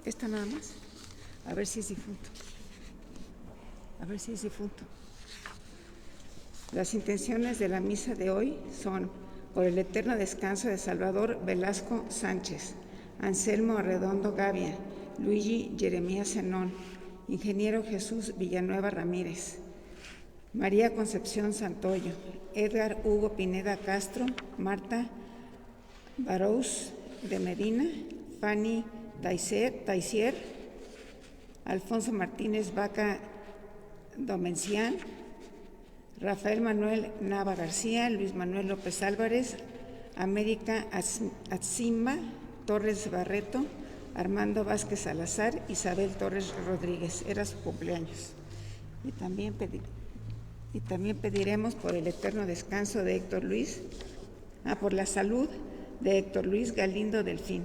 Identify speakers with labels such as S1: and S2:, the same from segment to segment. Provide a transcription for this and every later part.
S1: ¿Esta nada más? A ver si es difunto. A ver si es difunto. Las intenciones de la misa de hoy son: por el eterno descanso de Salvador Velasco Sánchez, Anselmo Arredondo Gavia, Luigi Jeremías Zenón, Ingeniero Jesús Villanueva Ramírez, María Concepción Santoyo, Edgar Hugo Pineda Castro, Marta Barous de Medina, Fanny Taisier, Alfonso Martínez Vaca Domencián, Rafael Manuel Nava García, Luis Manuel López Álvarez, América Atzimba Torres Barreto, Armando Vázquez Salazar, Isabel Torres Rodríguez. Era su cumpleaños. Y también pediremos por el eterno descanso de Héctor Luis, por la salud de Héctor Luis Galindo Delfín.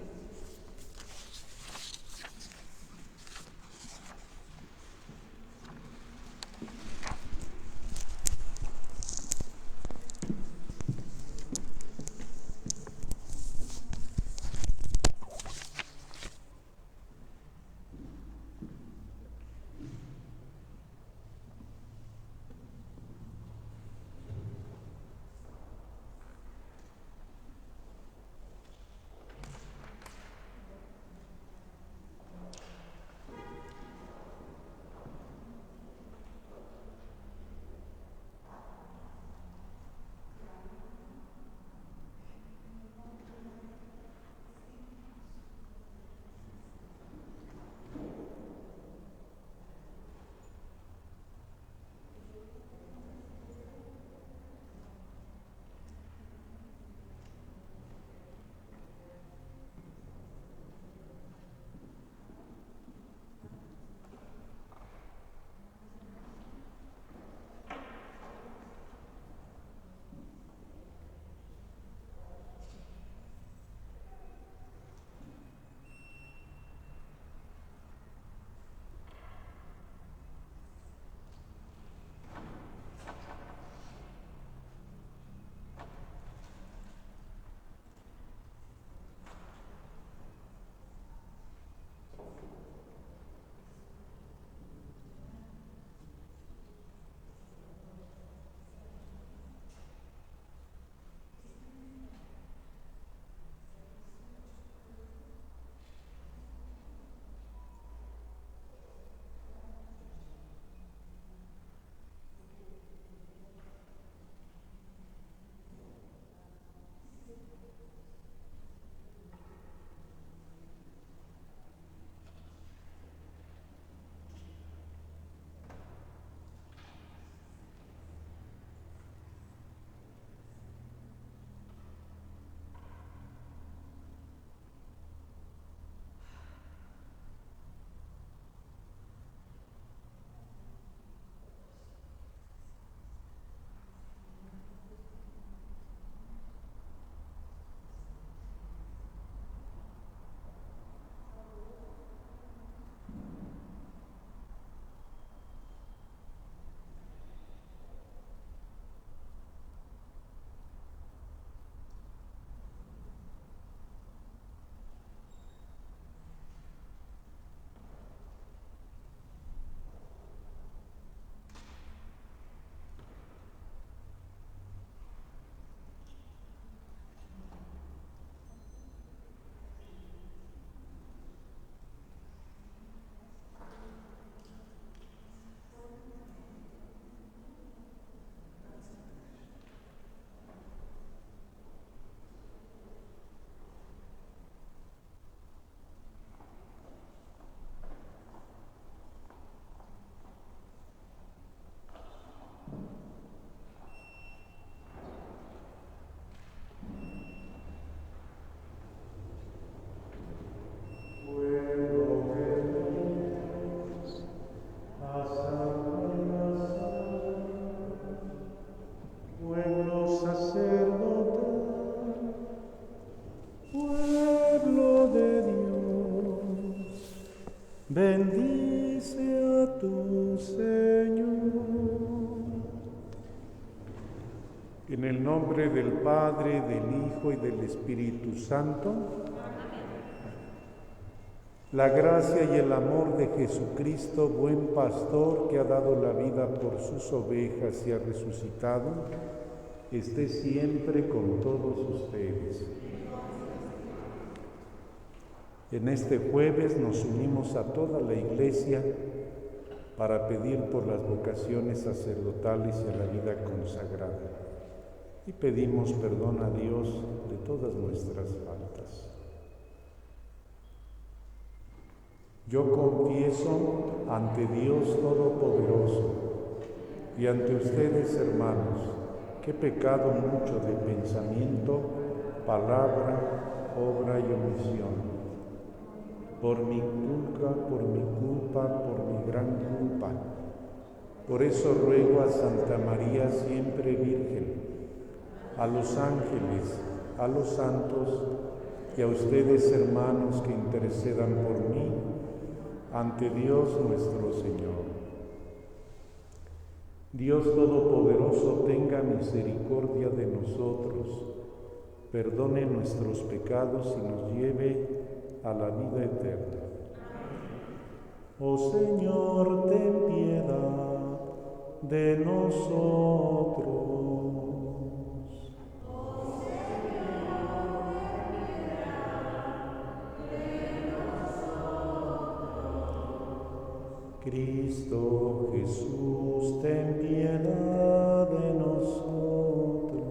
S2: Bendice a tu Señor. En el nombre del Padre, del Hijo y del Espíritu Santo. La gracia y el amor de Jesucristo, buen pastor que ha dado la vida por sus ovejas y ha resucitado, esté siempre con todos ustedes. En este jueves nos unimos a toda la Iglesia para pedir por las vocaciones sacerdotales y a la vida consagrada. Y pedimos perdón a Dios de todas nuestras faltas. Yo confieso ante Dios Todopoderoso y ante ustedes, hermanos, que he pecado mucho de pensamiento, palabra, obra y omisión. Por mi culpa, por mi gran culpa. Por eso ruego a Santa María siempre Virgen, a los ángeles, a los santos y a ustedes, hermanos, que intercedan por mí ante Dios nuestro Señor. Dios Todopoderoso tenga misericordia de nosotros, perdone nuestros pecados y nos lleve a la vida eterna. Oh Señor, ten piedad de nosotros. Cristo Jesús, ten piedad de nosotros.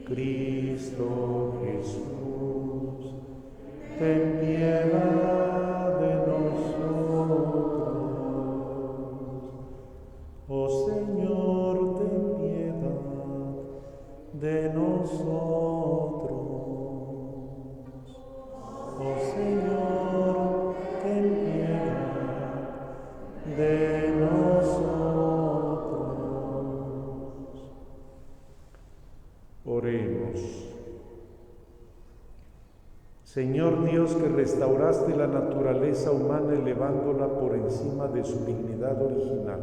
S2: Cristo Jesús, ten piedad de nosotros. Oh Señor, ten piedad de nosotros. Oh Señor, ten piedad de nosotros. Oremos. Señor Dios, que restauraste la naturaleza humana elevándola por encima de su dignidad original,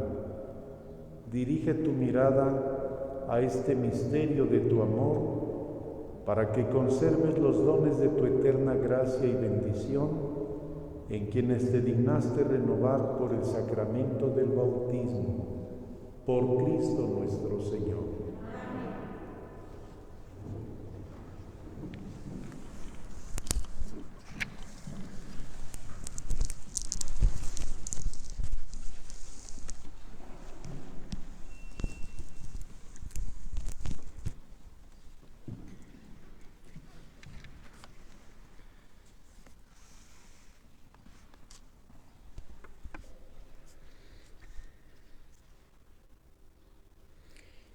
S2: dirige tu mirada a este misterio de tu amor para que conserves los dones de tu eterna gracia y bendición en quienes te dignaste renovar por el sacramento del bautismo, por Cristo nuestro Señor.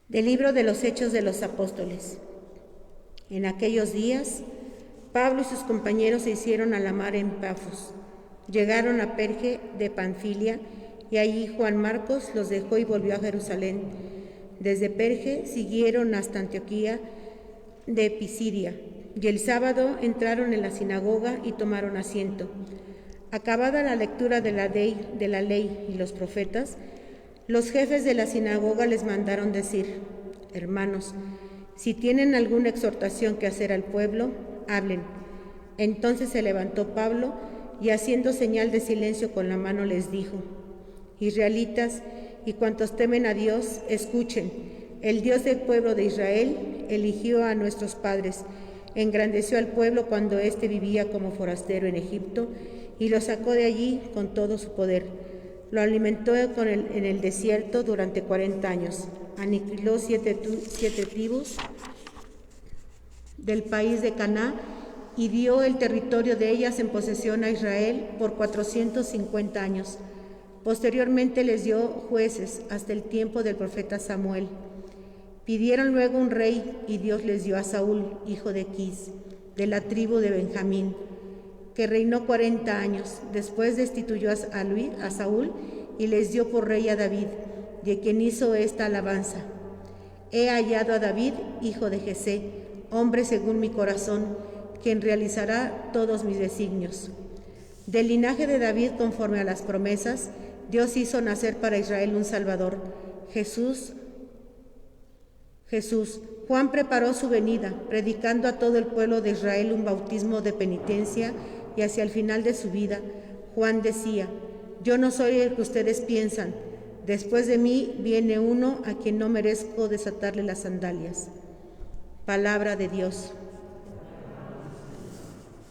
S3: Del libro de los Hechos de los Apóstoles. En aquellos días, Pablo y sus compañeros se hicieron a la mar en Pafos. Llegaron a Perge de Panfilia y allí Juan Marcos los dejó y volvió a Jerusalén. Desde Perge siguieron hasta Antioquía de Pisidia y el sábado entraron en la sinagoga y tomaron asiento. Acabada la lectura de la ley y los profetas, los jefes de la sinagoga les mandaron decir: hermanos, si tienen alguna exhortación que hacer al pueblo, hablen. Entonces se levantó Pablo y haciendo señal de silencio con la mano les dijo: israelitas y cuantos temen a Dios, escuchen. El Dios del pueblo de Israel eligió a nuestros padres, engrandeció al pueblo cuando éste vivía como forastero en Egipto y lo sacó de allí con todo su poder. Lo alimentó en el desierto durante 40 años. Aniquiló siete tribus del país de Caná y dio el territorio de ellas en posesión a Israel por 450 años. Posteriormente les dio jueces hasta el tiempo del profeta Samuel. Pidieron luego un rey y Dios les dio a Saúl, hijo de Quis, de la tribu de Benjamín, que reinó 40 años. Después destituyó a Saúl y les dio por rey a David, de quien hizo esta alabanza: he hallado a David, hijo de Jesé, hombre según mi corazón, quien realizará todos mis designios. Del linaje de David, conforme a las promesas, Dios hizo nacer para Israel un Salvador, Jesús. Juan preparó su venida, predicando a todo el pueblo de Israel un bautismo de penitencia y hacia el final de su vida, Juan decía: yo no soy el que ustedes piensan, después de mí viene uno a quien no merezco desatarle las sandalias. Palabra de Dios.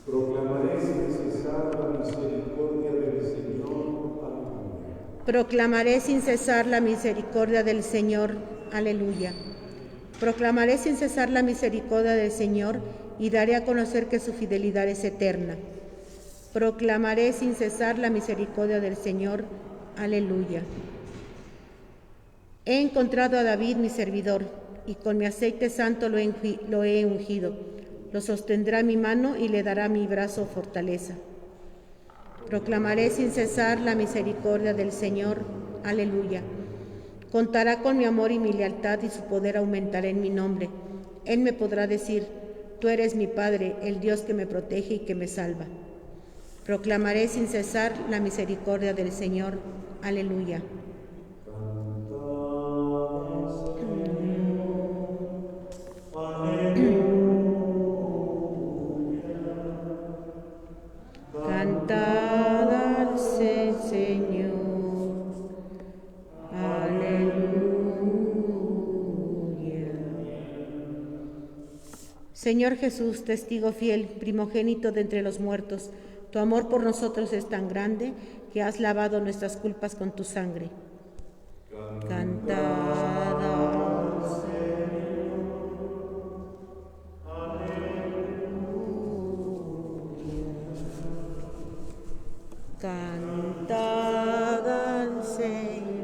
S2: Proclamaré sin cesar la misericordia del Señor. Aleluya.
S3: Proclamaré sin cesar la misericordia del Señor. Aleluya. Proclamaré sin cesar la misericordia del Señor y daré a conocer que su fidelidad es eterna. Proclamaré sin cesar la misericordia del Señor. Aleluya. He encontrado a David, mi servidor, y con mi aceite santo lo he ungido. Lo sostendrá mi mano y le dará mi brazo fortaleza. Proclamaré sin cesar la misericordia del Señor. Aleluya. Contará con mi amor y mi lealtad, y su poder aumentará en mi nombre. Él me podrá decir: tú eres mi Padre, el Dios que me protege y que me salva. Proclamaré sin cesar la misericordia del Señor. Aleluya. Cantad al Señor. Aleluya. Señor Jesús, testigo fiel, primogénito de entre los muertos, tu amor por nosotros es tan grande que has lavado nuestras culpas con tu sangre. Cantad al Señor. Aleluya. Cantad al Señor.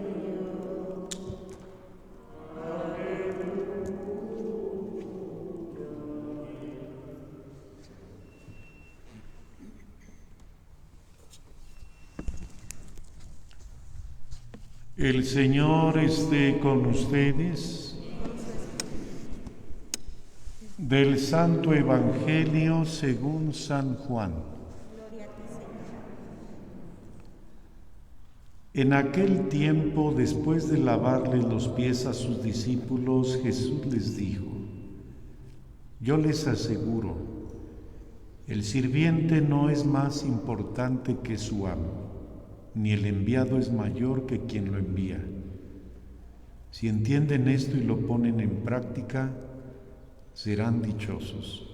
S2: El Señor esté con ustedes. Del Santo Evangelio según San Juan. En aquel tiempo, después de lavarle los pies a sus discípulos, Jesús les dijo: yo les aseguro, el sirviente no es más importante que su amo, ni el enviado es mayor que quien lo envía. Si entienden esto y lo ponen en práctica, serán dichosos.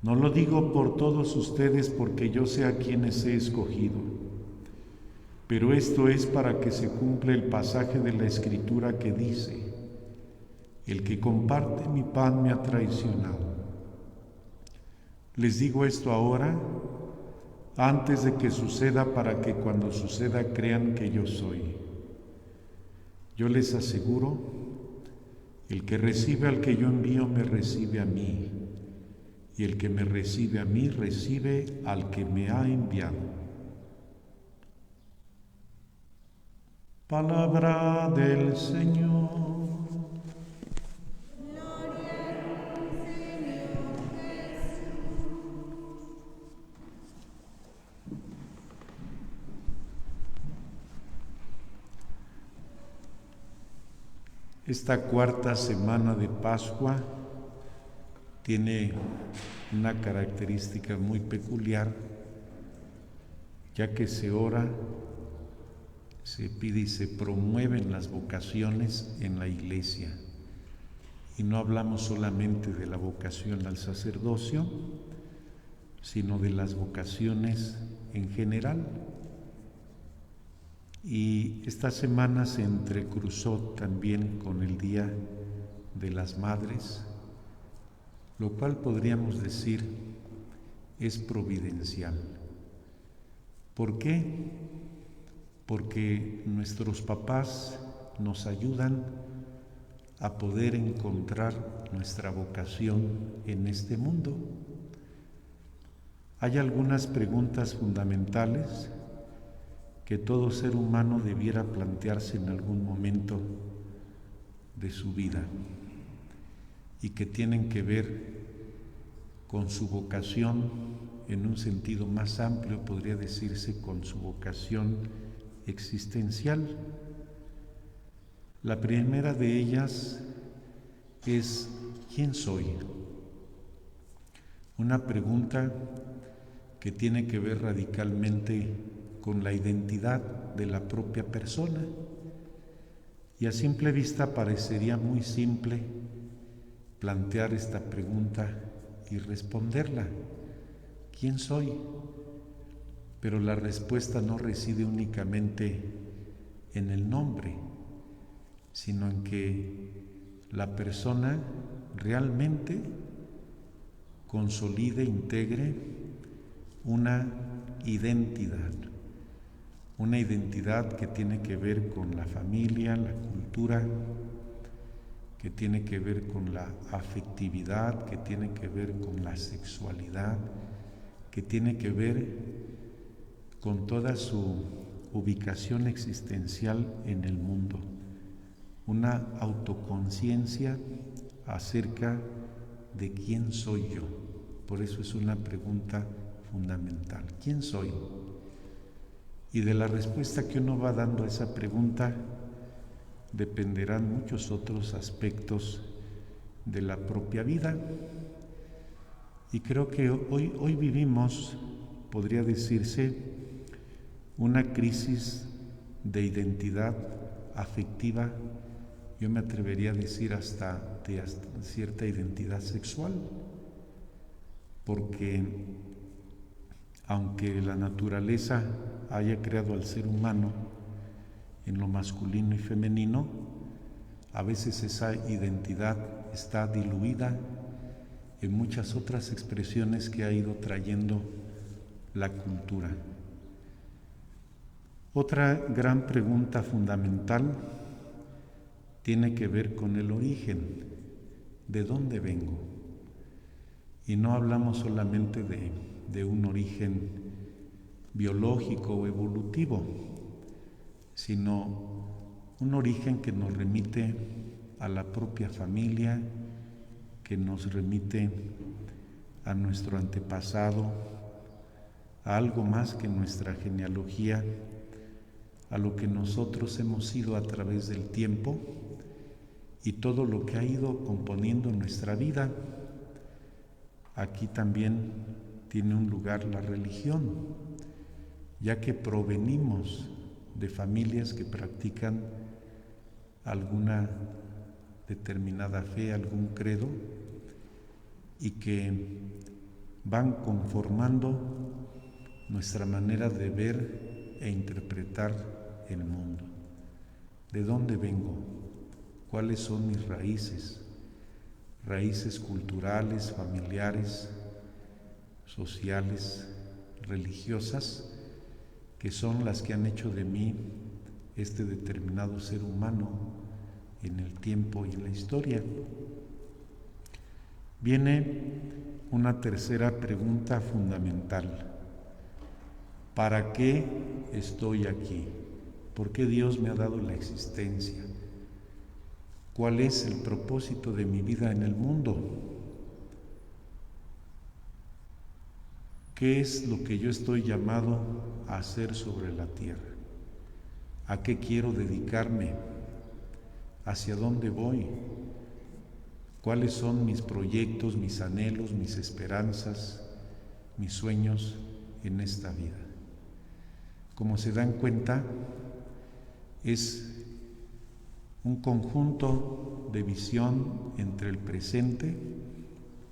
S2: No lo digo por todos ustedes porque yo sé a quienes he escogido, pero esto es para que se cumpla el pasaje de la Escritura que dice: el que comparte mi pan me ha traicionado. Les digo esto ahora, antes de que suceda, para que cuando suceda crean que yo soy. Yo les aseguro, el que recibe al que yo envío me recibe a mí, y el que me recibe a mí recibe al que me ha enviado. Palabra del Señor. Esta cuarta semana de Pascua tiene una característica muy peculiar, ya que se ora, se pide y se promueven las vocaciones en la Iglesia. Y no hablamos solamente de la vocación al sacerdocio, sino de las vocaciones en general. Y esta semana se entrecruzó también con el Día de las Madres, lo cual podríamos decir es providencial. ¿Por qué? Porque nuestros papás nos ayudan a poder encontrar nuestra vocación en este mundo. Hay algunas preguntas fundamentales que todo ser humano debiera plantearse en algún momento de su vida y que tienen que ver con su vocación en un sentido más amplio, podría decirse con su vocación existencial. La primera de ellas es: ¿quién soy? Una pregunta que tiene que ver radicalmente con la identidad de la propia persona. Y a simple vista parecería muy simple plantear esta pregunta y responderla: ¿quién soy? Pero la respuesta no reside únicamente en el nombre, sino en que la persona realmente consolide, integre una identidad que tiene que ver con la familia, la cultura, que tiene que ver con la afectividad, que tiene que ver con la sexualidad, que tiene que ver con toda su ubicación existencial en el mundo, una autoconciencia acerca de quién soy yo. Por eso es una pregunta fundamental: ¿quién soy? Y de la respuesta que uno va dando a esa pregunta dependerán muchos otros aspectos de la propia vida. Y creo que hoy vivimos, podría decirse, una crisis de identidad afectiva, yo me atrevería a decir hasta cierta identidad sexual, porque aunque la naturaleza haya creado al ser humano en lo masculino y femenino, a veces esa identidad está diluida en muchas otras expresiones que ha ido trayendo la cultura. Otra gran pregunta fundamental tiene que ver con el origen. ¿De dónde vengo? Y no hablamos solamente de un origen biológico o evolutivo, sino un origen que nos remite a la propia familia, que nos remite a nuestro antepasado, a algo más que nuestra genealogía, a lo que nosotros hemos sido a través del tiempo y todo lo que ha ido componiendo nuestra vida. Aquí también tiene un lugar la religión, ya que provenimos de familias que practican alguna determinada fe, algún credo, y que van conformando nuestra manera de ver e interpretar el mundo. ¿De dónde vengo? ¿Cuáles son mis raíces? Raíces culturales, familiares, sociales, religiosas, que son las que han hecho de mí este determinado ser humano en el tiempo y en la historia. Viene una tercera pregunta fundamental: ¿para qué estoy aquí? ¿Por qué Dios me ha dado la existencia? ¿Cuál es el propósito de mi vida en el mundo? ¿Qué es lo que yo estoy llamado a hacer sobre la tierra? ¿A qué quiero dedicarme? ¿Hacia dónde voy? ¿Cuáles son mis proyectos, mis anhelos, mis esperanzas, mis sueños en esta vida? Como se dan cuenta, es un conjunto de visión entre el presente,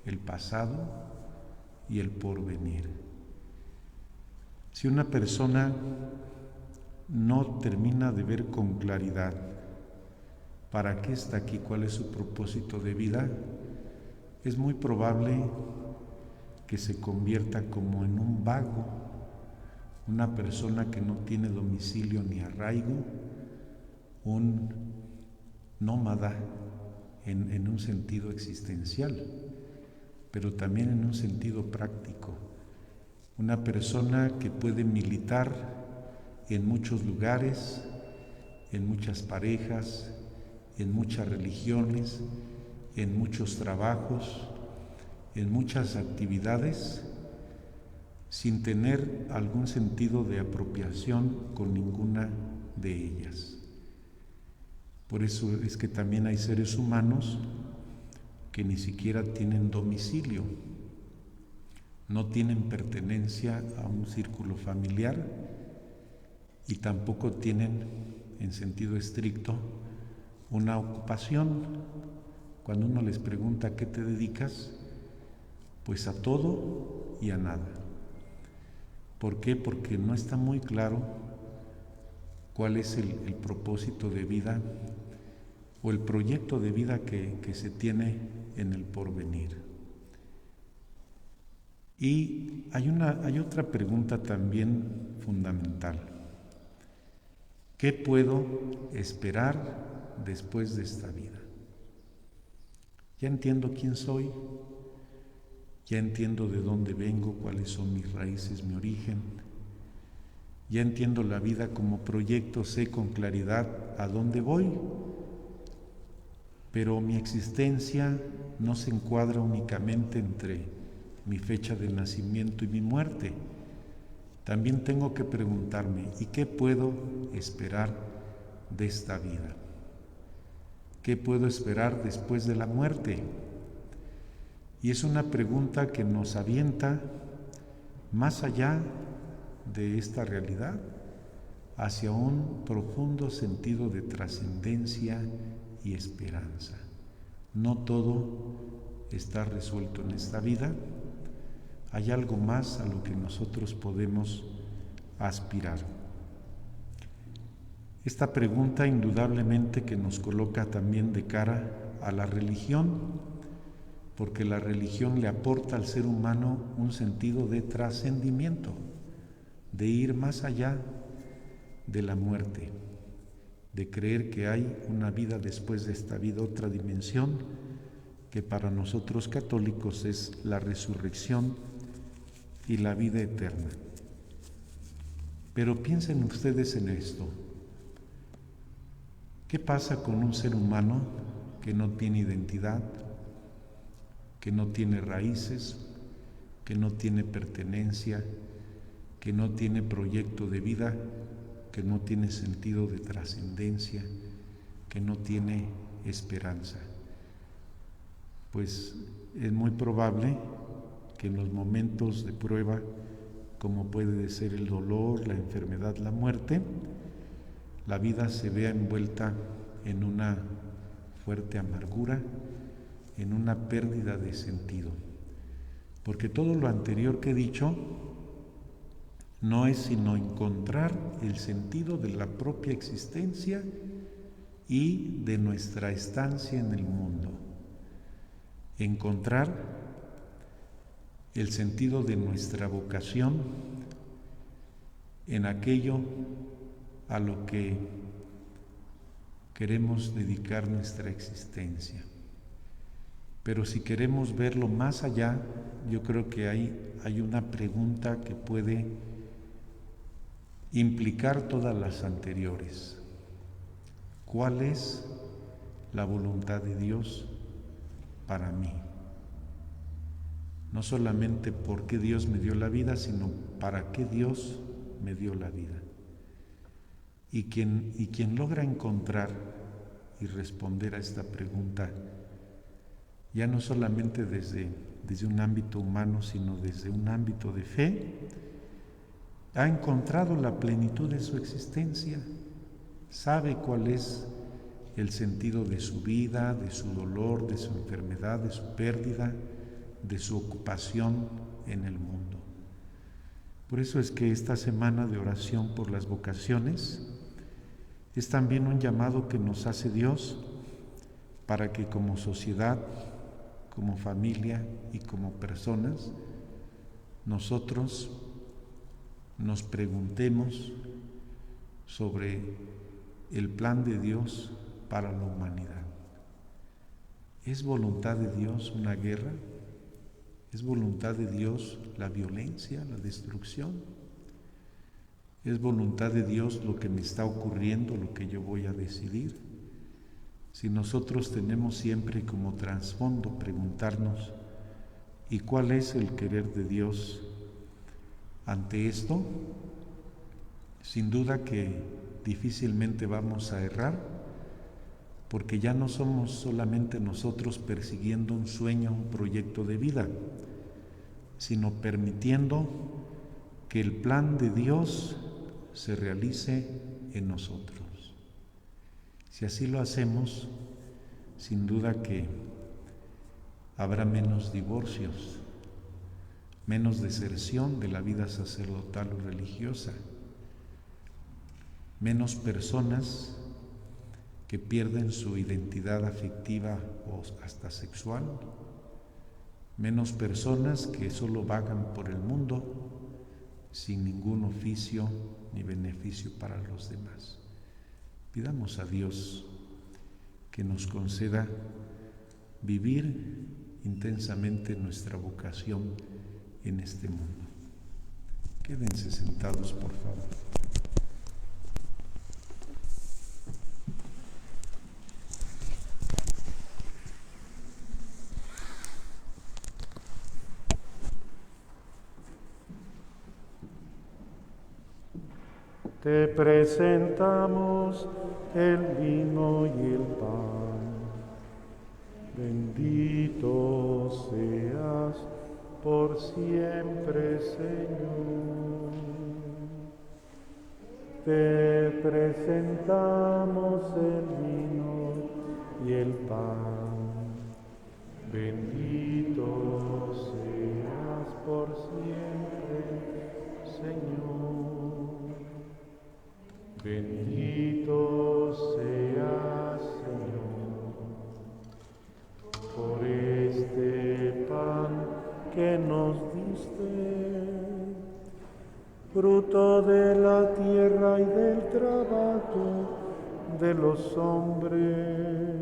S2: el pasado y el porvenir. Si una persona no termina de ver con claridad para qué está aquí, cuál es su propósito de vida, es muy probable que se convierta como en un vago, una persona que no tiene domicilio ni arraigo, un nómada en un sentido existencial, pero también en un sentido práctico. Una persona que puede militar en muchos lugares, en muchas parejas, en muchas religiones, en muchos trabajos, en muchas actividades, sin tener algún sentido de apropiación con ninguna de ellas. Por eso es que también hay seres humanos que ni siquiera tienen domicilio, no tienen pertenencia a un círculo familiar y tampoco tienen, en sentido estricto, una ocupación. Cuando uno les pregunta ¿a qué te dedicas? Pues a todo y a nada. ¿Por qué? Porque no está muy claro cuál es el propósito de vida o el proyecto de vida que se tiene en el porvenir. Y hay otra pregunta también fundamental. ¿Qué puedo esperar después de esta vida? Ya entiendo quién soy, ya entiendo de dónde vengo, cuáles son mis raíces, mi origen, ya entiendo la vida como proyecto, sé con claridad a dónde voy, pero mi existencia no se encuadra únicamente entre mi fecha de nacimiento y mi muerte. También tengo que preguntarme, ¿y qué puedo esperar de esta vida? ¿Qué puedo esperar después de la muerte? Y es una pregunta que nos avienta más allá de esta realidad, hacia un profundo sentido de trascendencia y esperanza. No todo está resuelto en esta vida. Hay algo más a lo que nosotros podemos aspirar. Esta pregunta indudablemente que nos coloca también de cara a la religión, porque la religión le aporta al ser humano un sentido de trascendimiento, de ir más allá de la muerte, de creer que hay una vida después de esta vida, otra dimensión, que para nosotros católicos es la resurrección y la vida eterna. Pero piensen ustedes en esto. ¿Qué pasa con un ser humano que no tiene identidad, que no tiene raíces, que no tiene pertenencia, que no tiene proyecto de vida, que no tiene sentido de trascendencia, que no tiene esperanza? Pues es muy probable que en los momentos de prueba, como puede ser el dolor, la enfermedad, la muerte, la vida se vea envuelta en una fuerte amargura, en una pérdida de sentido. Porque todo lo anterior que he dicho no es sino encontrar el sentido de la propia existencia y de nuestra estancia en el mundo. Encontrar el sentido de nuestra vocación en aquello a lo que queremos dedicar nuestra existencia. Pero si queremos verlo más allá, yo creo que hay una pregunta que puede implicar todas las anteriores. ¿Cuál es la voluntad de Dios para mí? No solamente por qué Dios me dio la vida, sino para qué Dios me dio la vida. Y quien logra encontrar y responder a esta pregunta, ya no solamente desde un ámbito humano, sino desde un ámbito de fe, ha encontrado la plenitud de su existencia, sabe cuál es el sentido de su vida, de su dolor, de su enfermedad, de su pérdida, de su ocupación en el mundo. Por eso es que esta semana de oración por las vocaciones es también un llamado que nos hace Dios para que como sociedad, como familia y como personas, nosotros nos preguntemos sobre el plan de Dios para la humanidad. ¿Es voluntad de Dios una guerra? ¿Es voluntad de Dios la violencia, la destrucción? ¿Es voluntad de Dios lo que me está ocurriendo, lo que yo voy a decidir? Si nosotros tenemos siempre como trasfondo preguntarnos, ¿y cuál es el querer de Dios ante esto? Sin duda que difícilmente vamos a errar, porque ya no somos solamente nosotros persiguiendo un sueño, un proyecto de vida. sino permitiendo que el plan de Dios se realice en nosotros. Si así lo hacemos, sin duda que habrá menos divorcios, menos deserción de la vida sacerdotal o religiosa, menos personas que pierden su identidad afectiva o hasta sexual, menos personas que solo vagan por el mundo sin ningún oficio ni beneficio para los demás. Pidamos a Dios que nos conceda vivir intensamente nuestra vocación en este mundo. Quédense sentados, por favor.
S4: Te presentamos el vino y el pan. Bendito seas por siempre, Señor. Te presentamos el vino y el pan. Bendito seas por siempre, Señor. Bendito seas, Señor, por este pan que nos diste, fruto de la tierra y del trabajo de los hombres.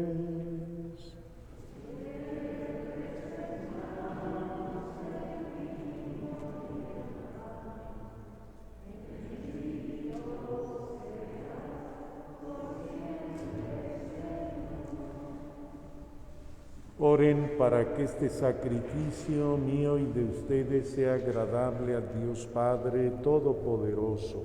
S4: Oren para que este sacrificio mío y de ustedes sea agradable a Dios Padre Todopoderoso.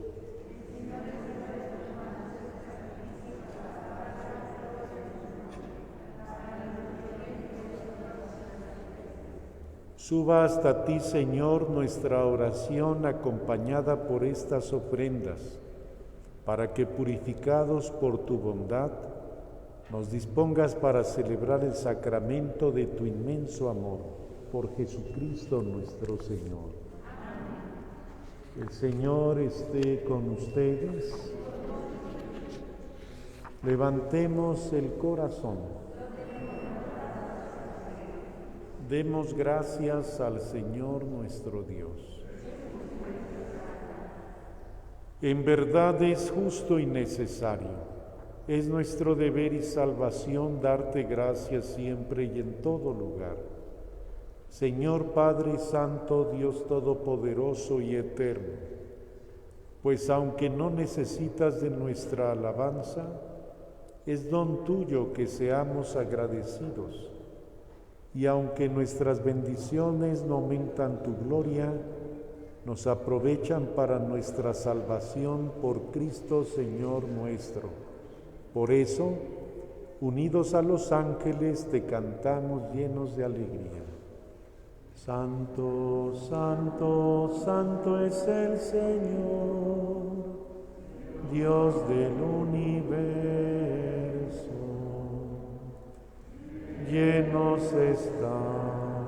S4: Suba hasta ti, Señor, nuestra oración acompañada por estas ofrendas, para que, purificados por tu bondad, nos dispongas para celebrar el sacramento de tu inmenso amor, por Jesucristo nuestro Señor. El Señor esté con ustedes. Levantemos el corazón. Demos gracias al Señor nuestro Dios. En verdad es justo y necesario. Es nuestro deber y salvación darte gracias siempre y en todo lugar. Señor Padre Santo, Dios Todopoderoso y Eterno, pues aunque no necesitas de nuestra alabanza, es don tuyo que seamos agradecidos. Y aunque nuestras bendiciones no aumentan tu gloria, nos aprovechan para nuestra salvación por Cristo Señor nuestro. Por eso, unidos a los ángeles, te cantamos llenos de alegría. Santo, santo, santo es el Señor, Dios del universo. Llenos están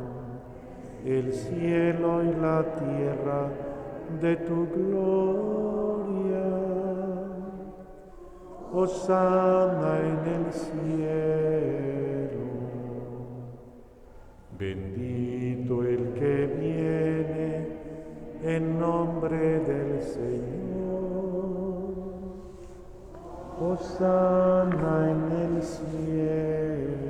S4: el cielo y la tierra de tu gloria. Hosana en el cielo. Bendito el que viene en nombre del Señor. Hosana en el cielo.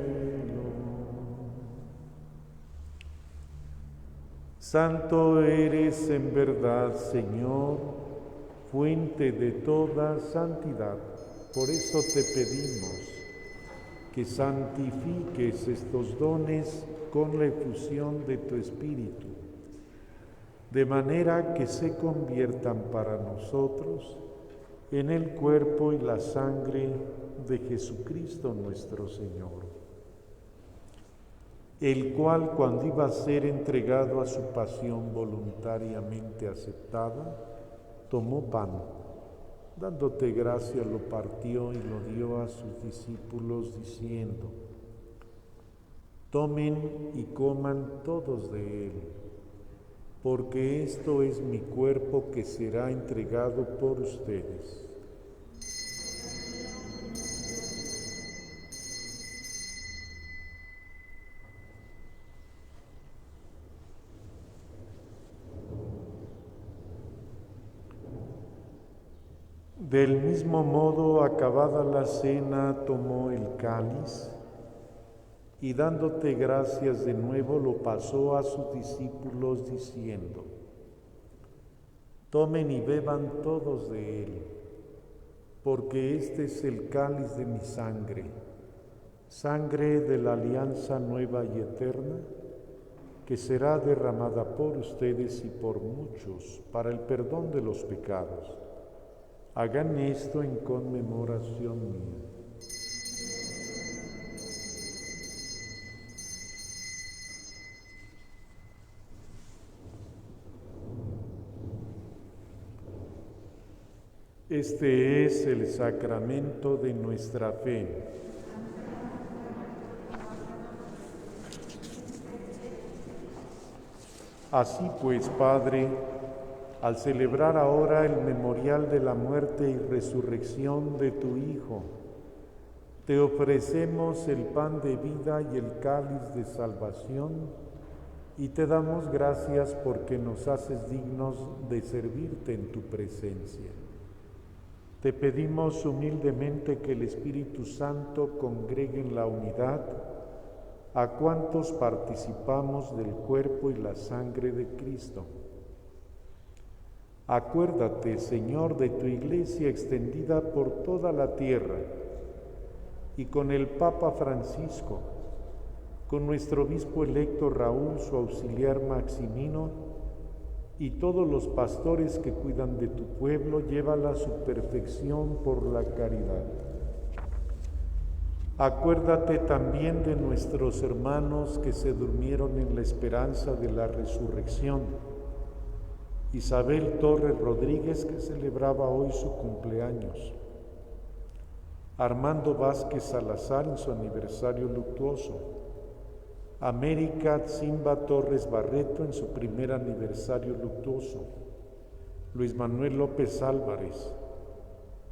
S4: Santo eres en verdad, Señor, fuente de toda santidad. Por eso te pedimos que santifiques estos dones con la efusión de tu Espíritu, de manera que se conviertan para nosotros en el cuerpo y la sangre de Jesucristo nuestro Señor. el cual, cuando iba a ser entregado a su pasión voluntariamente aceptada, tomó pan, dándote gracia, lo partió y lo dio a sus discípulos, diciendo: tomen y coman todos de él, porque esto es mi cuerpo que será entregado por ustedes. Del mismo modo, acabada la cena, tomó el cáliz y dándote gracias de nuevo lo pasó a sus discípulos diciendo: tomen y beban todos de él, porque este es el cáliz de mi sangre, sangre de la alianza nueva y eterna, que será derramada por ustedes y por muchos para el perdón de los pecados. Hagan esto en conmemoración mía. Este es el sacramento de nuestra fe. Así pues, Padre, al celebrar ahora el memorial de la muerte y resurrección de tu Hijo, te ofrecemos el pan de vida y el cáliz de salvación, y te damos gracias porque nos haces dignos de servirte en tu presencia. Te pedimos humildemente que el Espíritu Santo congregue en la unidad a cuantos participamos del cuerpo y la sangre de Cristo. Acuérdate, Señor, de tu Iglesia extendida por toda la tierra, y con el Papa Francisco, con nuestro obispo electo Raúl, su auxiliar Maximino, y todos los pastores que cuidan de tu pueblo, llévala a su perfección por la caridad. Acuérdate también de nuestros hermanos que se durmieron en la esperanza de la resurrección. Isabel Torres Rodríguez, que celebraba hoy su cumpleaños. Armando Vázquez Salazar en su aniversario luctuoso. América Zimba Torres Barreto en su primer aniversario luctuoso. Luis Manuel López Álvarez.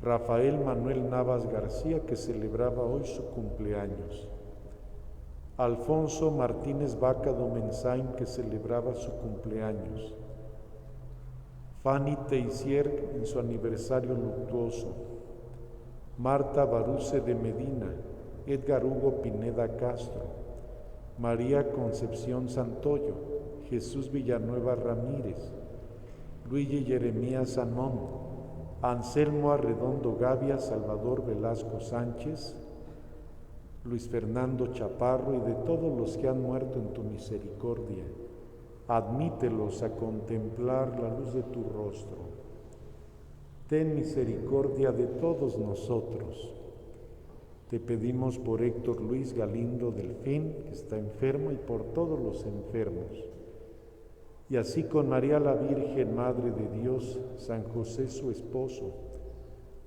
S4: Rafael Manuel Navas García, que celebraba hoy su cumpleaños. Alfonso Martínez Vaca Domenzain, que celebraba su cumpleaños. Fanny Teisier en su aniversario luctuoso. Marta Baruce de Medina, Edgar Hugo Pineda Castro, María Concepción Santoyo, Jesús Villanueva Ramírez, Luigi Jeremías Anón, Anselmo Arredondo Gavia, Salvador Velasco Sánchez, Luis Fernando Chaparro y de todos los que han muerto en tu misericordia. Admítelos a contemplar la luz de tu rostro. Ten misericordia de todos nosotros. Te pedimos por Héctor Luis Galindo Delfín, que está enfermo, y por todos los enfermos. Y así con María la Virgen, Madre de Dios, San José su esposo,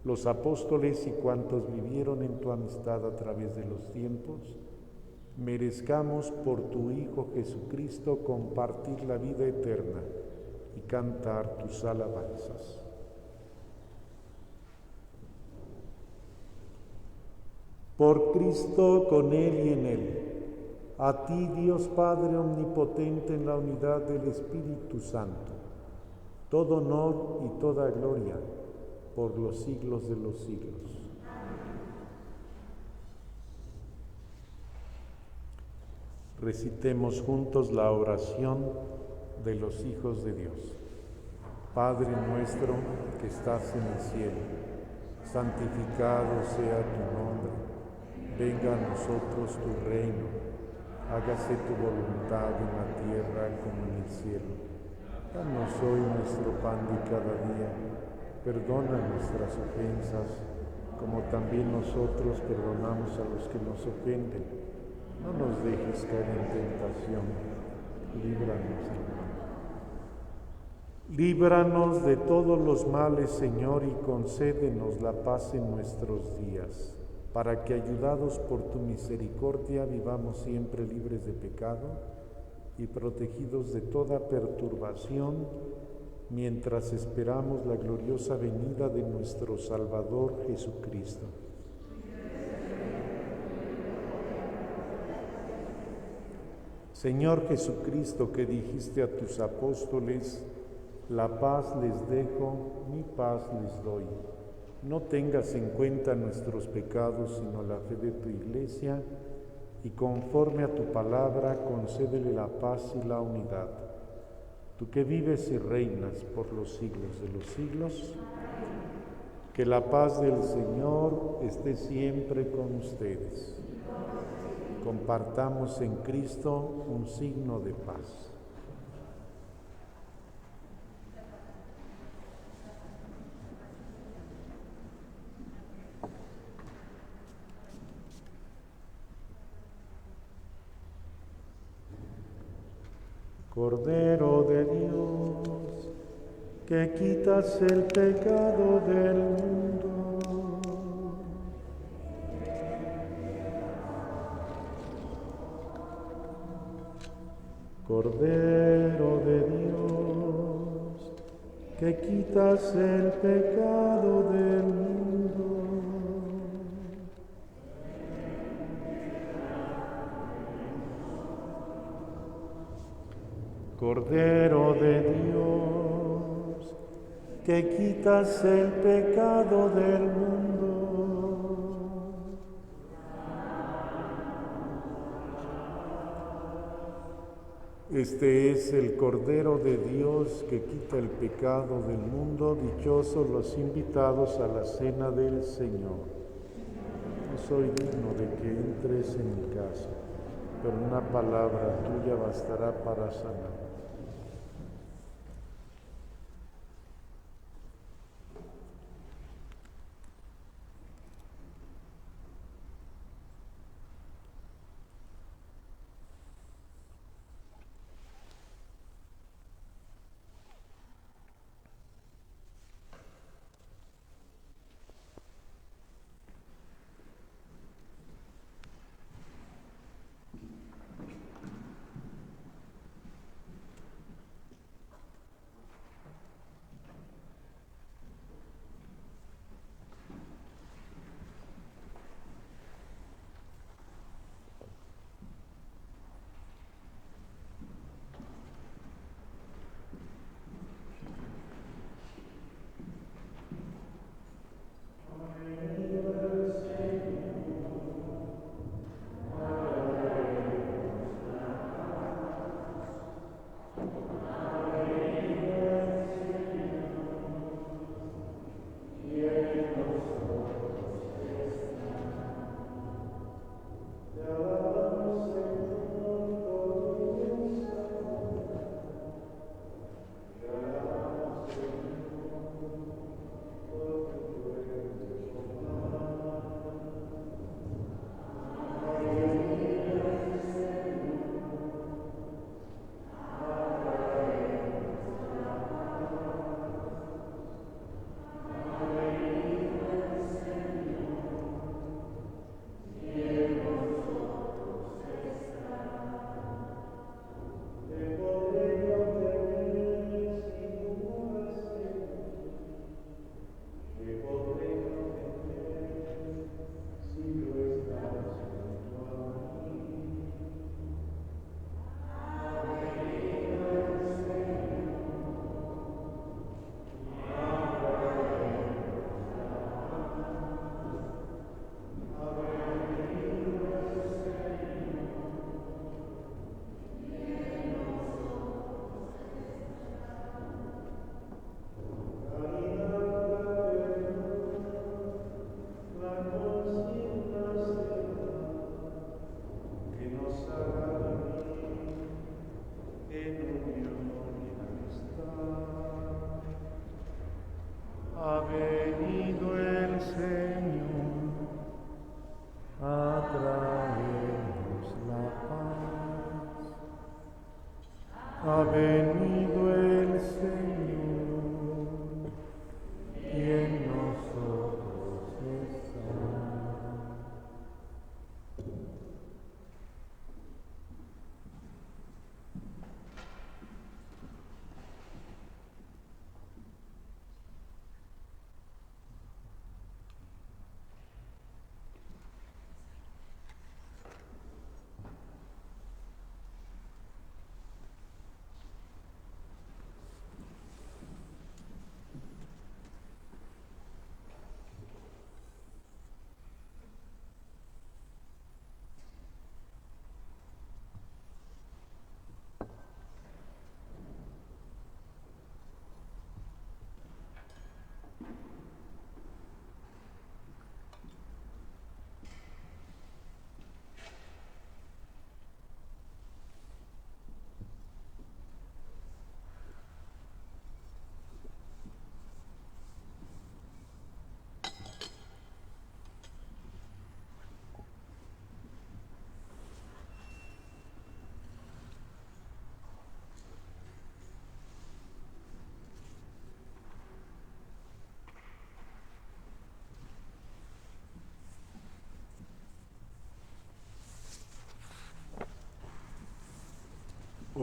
S4: los apóstoles y cuantos vivieron en tu amistad a través de los tiempos, merezcamos por tu Hijo Jesucristo compartir la vida eterna y cantar tus alabanzas. Por Cristo, con Él y en Él, a ti, Dios Padre omnipotente, en la unidad del Espíritu Santo, todo honor y toda gloria por los siglos de los siglos. Recitemos juntos la oración de los hijos de Dios. Padre nuestro que estás en el cielo, santificado sea tu nombre. Venga a nosotros tu reino. Hágase tu voluntad en la tierra como en el cielo. Danos hoy nuestro pan de cada día. Perdona nuestras ofensas, como también nosotros perdonamos a los que nos ofenden. No nos dejes caer en tentación, líbranos, Señor. Líbranos de todos los males, Señor, y concédenos la paz en nuestros días, para que, ayudados por tu misericordia, vivamos siempre libres de pecado y protegidos de toda perturbación, mientras esperamos la gloriosa venida de nuestro Salvador Jesucristo. Señor Jesucristo, que dijiste a tus apóstoles: la paz les dejo, mi paz les doy. No tengas en cuenta nuestros pecados, sino la fe de tu Iglesia, y conforme a tu palabra, concédele la paz y la unidad. Tú que vives y reinas por los siglos de los siglos, que la paz del Señor esté siempre con ustedes. Compartamos en Cristo un signo de paz. Cordero de Dios, que quitas el pecado del mundo, Cordero de Dios, que quitas el pecado del mundo. Cordero de Dios, que quitas el pecado del mundo. Este es el Cordero de Dios que quita el pecado del mundo. Dichosos los invitados a la cena del Señor. No soy digno de que entres en mi casa, pero una palabra tuya bastará para sanar.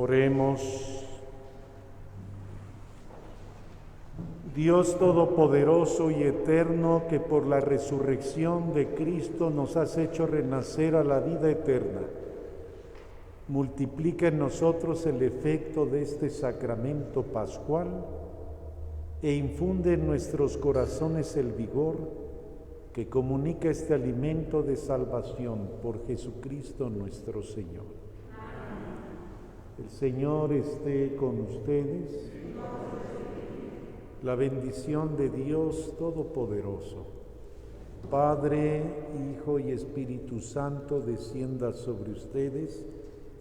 S4: Oremos. Dios Todopoderoso y Eterno, que por la resurrección de Cristo nos has hecho renacer a la vida eterna, multiplica en nosotros el efecto de este sacramento pascual e infunde en nuestros corazones el vigor que comunica este alimento de salvación por Jesucristo nuestro Señor. El Señor esté con ustedes. La bendición de Dios Todopoderoso, Padre, Hijo y Espíritu Santo, descienda sobre ustedes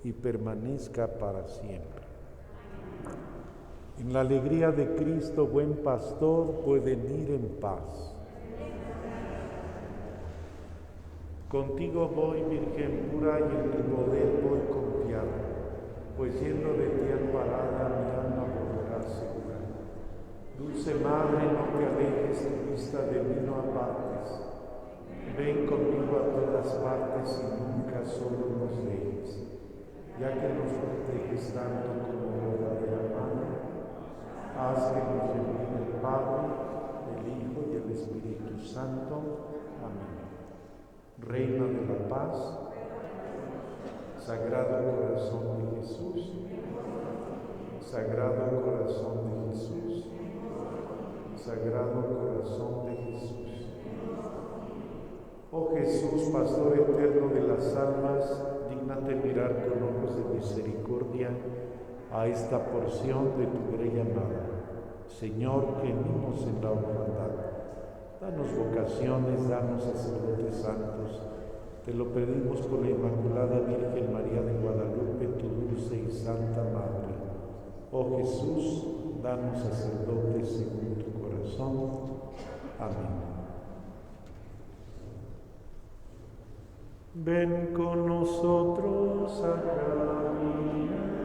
S4: y permanezca para siempre. En la alegría de Cristo, buen pastor, pueden ir en paz. Contigo voy, Virgen pura, y en tu poder voy confiada, pues yendo de ti amparada, mi alma volverá segura. Dulce Madre, no te alejes tu vista de mí, no apartes. Ven conmigo a todas partes y nunca solo nos dejes. Ya que nos proteges tanto como verdadera Madre, haz que nos ilumine el Padre, el Hijo y el Espíritu Santo. Amén. Reina de la paz, Sagrado Corazón de Jesús, Sagrado Corazón de Jesús, Sagrado Corazón de Jesús. Oh Jesús, Pastor eterno de las almas, dígnate mirar con ojos de misericordia a esta porción de tu grey amada. Señor, gemimos en la orfandad. Danos vocaciones, danos sacerdotes santos. Te lo pedimos por la Inmaculada Virgen María de Guadalupe, tu dulce y santa Madre. Oh Jesús, danos sacerdotes según tu corazón. Amén. Ven con nosotros a caminar.